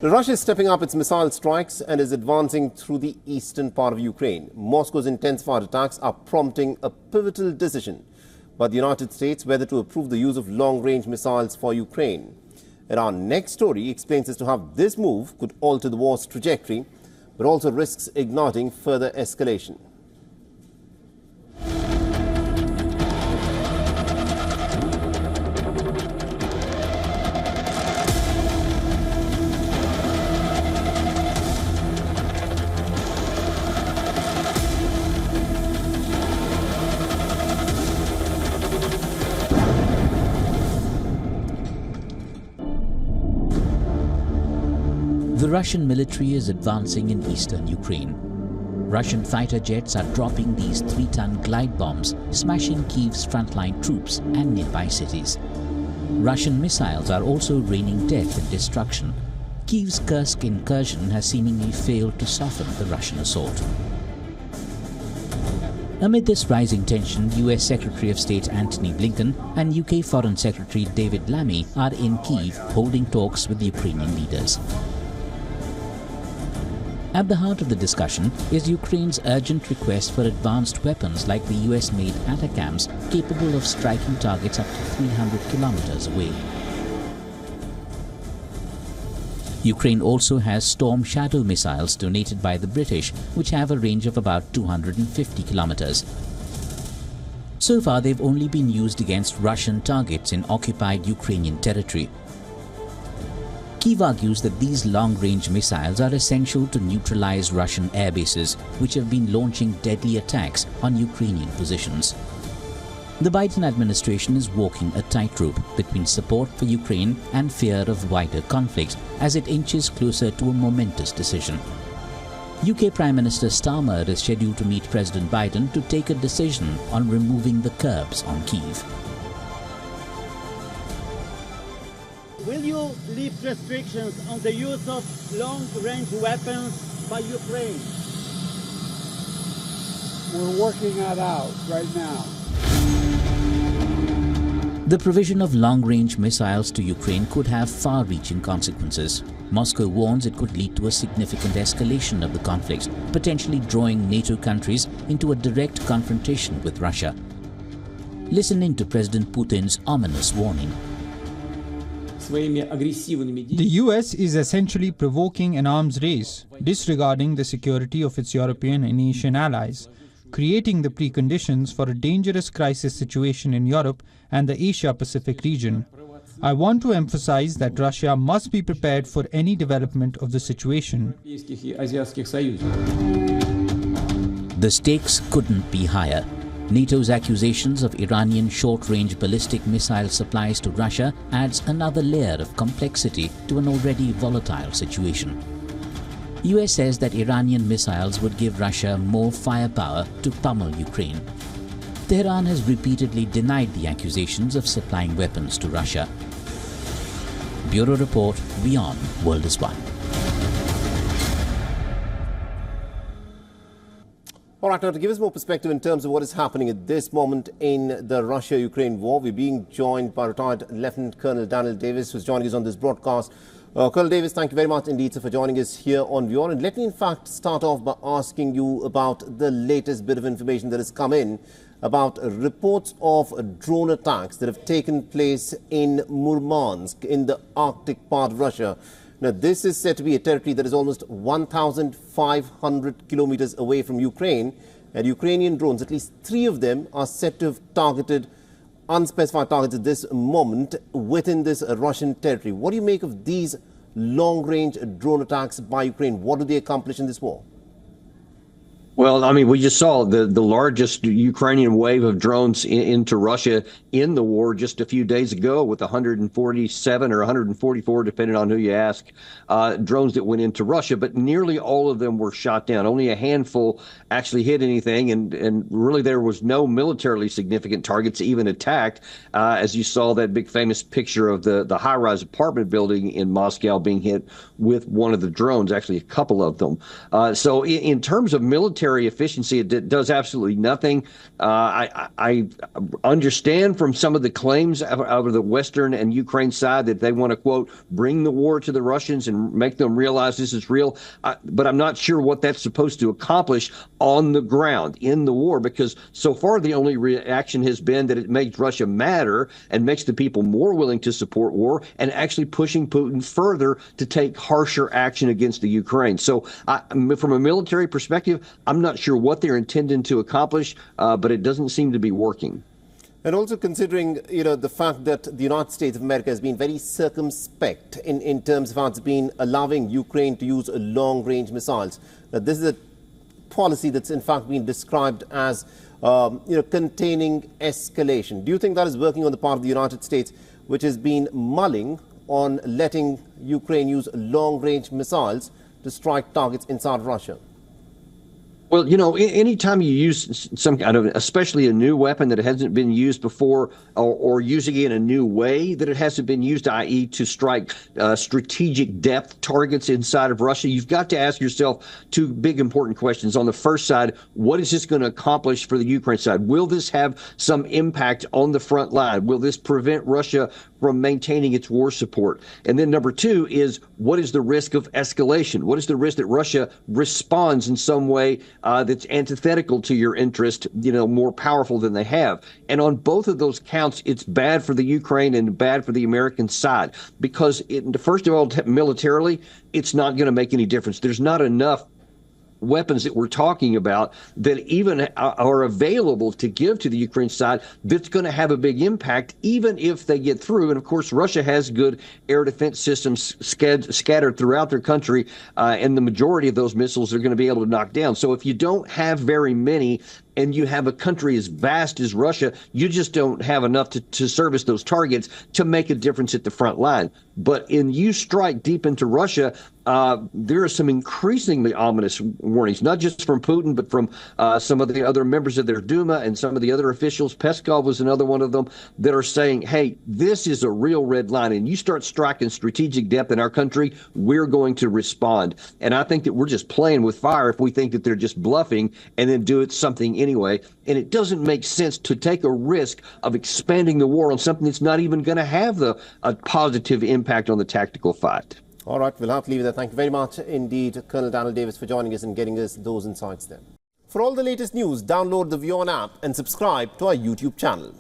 Russia is stepping up its missile strikes and is advancing through the eastern part of Ukraine. Moscow's intensified attacks are prompting a pivotal decision by the United States whether to approve the use of long-range missiles for Ukraine. And our next story explains as to how this move could alter the war's trajectory, but also risks igniting further escalation. The Russian military is advancing in eastern Ukraine. Russian fighter jets are dropping these 3-ton glide bombs, smashing Kyiv's frontline troops and nearby cities. Russian missiles are also raining death and destruction. Kyiv's Kursk incursion has seemingly failed to soften the Russian assault. Amid this rising tension, US Secretary of State Antony Blinken and UK Foreign Secretary David Lammy are in Kyiv holding talks with Ukrainian leaders. At the heart of the discussion is Ukraine's urgent request for advanced weapons like the US-made ATACMS capable of striking targets up to 300 kilometers away. Ukraine also has Storm Shadow missiles donated by the British, which have a range of about 250 kilometers. So far, they've only been used against Russian targets in occupied Ukrainian territory. Kyiv argues that these long-range missiles are essential to neutralize Russian air bases, which have been launching deadly attacks on Ukrainian positions. The Biden administration is walking a tightrope between support for Ukraine and fear of wider conflict as it inches closer to a momentous decision. UK Prime Minister Starmer is scheduled to meet President Biden to take a decision on removing the curbs on Kyiv. Will you lift restrictions on the use of long-range weapons by Ukraine? We're working that out right now. The provision of long-range missiles to Ukraine could have far-reaching consequences. Moscow warns it could lead to a significant escalation of the conflict, potentially drawing NATO countries into a direct confrontation with Russia. Listen in to President Putin's ominous warning. The US is essentially provoking an arms race, disregarding the security of its European and Asian allies, creating the preconditions for a dangerous crisis situation in Europe and the Asia-Pacific region. I want to emphasize that Russia must be prepared for any development of the situation. The stakes couldn't be higher. NATO's accusations of Iranian short-range ballistic missile supplies to Russia adds another layer of complexity to an already volatile situation. US says that Iranian missiles would give Russia more firepower to pummel Ukraine. Tehran has repeatedly denied the accusations of supplying weapons to Russia. Bureau Report, WION World is One. All right, now to give us more perspective in terms of what is happening at this moment in the Russia-Ukraine war, we're being joined by retired Lieutenant Colonel Daniel Davis, who's joining us on this broadcast. Colonel Davis, thank you very much indeed for joining us here on WION. And let me in fact start off by asking you about the latest bit of information that has come in about reports of drone attacks that have taken place in Murmansk, in the Arctic part of Russia. Now, this is said to be a territory that is almost 1,500 kilometers away from Ukraine, and Ukrainian drones, at least 3 of them, are said to have targeted unspecified targets at this moment within this Russian territory. What do you make of these long-range drone attacks by Ukraine? What do they accomplish in this war? Well, I mean, we just saw the largest Ukrainian wave of drones into Russia in the war just a few days ago with 147 or 144, depending on who you ask, drones that went into Russia. But nearly all of them were shot down. Only a handful actually hit anything. And really, there was no militarily significant targets even attacked, as you saw that big famous picture of the high-rise apartment building in Moscow being hit with one of the drones, actually a couple of them. So in terms of military military efficiency. It does absolutely nothing. I understand from some of the claims out of the Western and Ukraine side that they want to, quote, bring the war to the Russians and make them realize this is real. But I'm not sure what that's supposed to accomplish on the ground in the war, because so far the only reaction has been that it makes Russia madder and makes the people more willing to support war, and actually pushing Putin further to take harsher action against the Ukraine. So from a military perspective, I'm not sure what they're intending to accomplish, but it doesn't seem to be working. And also considering, the fact that the United States of America has been very circumspect in terms of how it's been allowing Ukraine to use long-range missiles. Now, this is a policy that's in fact been described as, containing escalation. Do you think that is working on the part of the United States, which has been mulling on letting Ukraine use long-range missiles to strike targets inside Russia? Well, anytime you use some kind of, especially a new weapon that hasn't been used before, or using it in a new way that it hasn't been used, i.e. to strike strategic depth targets inside of Russia, you've got to ask yourself two big important questions. On the first side, what is this going to accomplish for the Ukraine side? Will this have some impact on the front line? Will this prevent Russia from maintaining its war support? And then number two is, what is the risk of escalation? What is the risk that Russia responds in some way that's antithetical to your interest, more powerful than they have? And on both of those counts, it's bad for the Ukraine and bad for the American side, because first of all, militarily, it's not going to make any difference. There's not enough weapons that we're talking about that even are available to give to the Ukraine side that's going to have a big impact, even if they get through. And of course, Russia has good air defense systems scattered throughout their country, and the majority of those missiles are going to be able to knock down. So if you don't have very many, and you have a country as vast as Russia, you just don't have enough to service those targets to make a difference at the front line. But you strike deep into Russia, there are some increasingly ominous warnings, not just from Putin, but from some of the other members of their Duma and some of the other officials. Peskov was another one of them, that are saying, hey, this is a real red line, and you start striking strategic depth in our country, we're going to respond. And I think that we're just playing with fire if we think that they're just bluffing and then do it something anyway. And it doesn't make sense to take a risk of expanding the war on something that's not even going to have a positive impact on the tactical fight. All right, we'll have to leave it there. Thank you very much indeed, Colonel Daniel Davis, for joining us and getting us those insights there. For all the latest news, download the WION app and subscribe to our YouTube channel.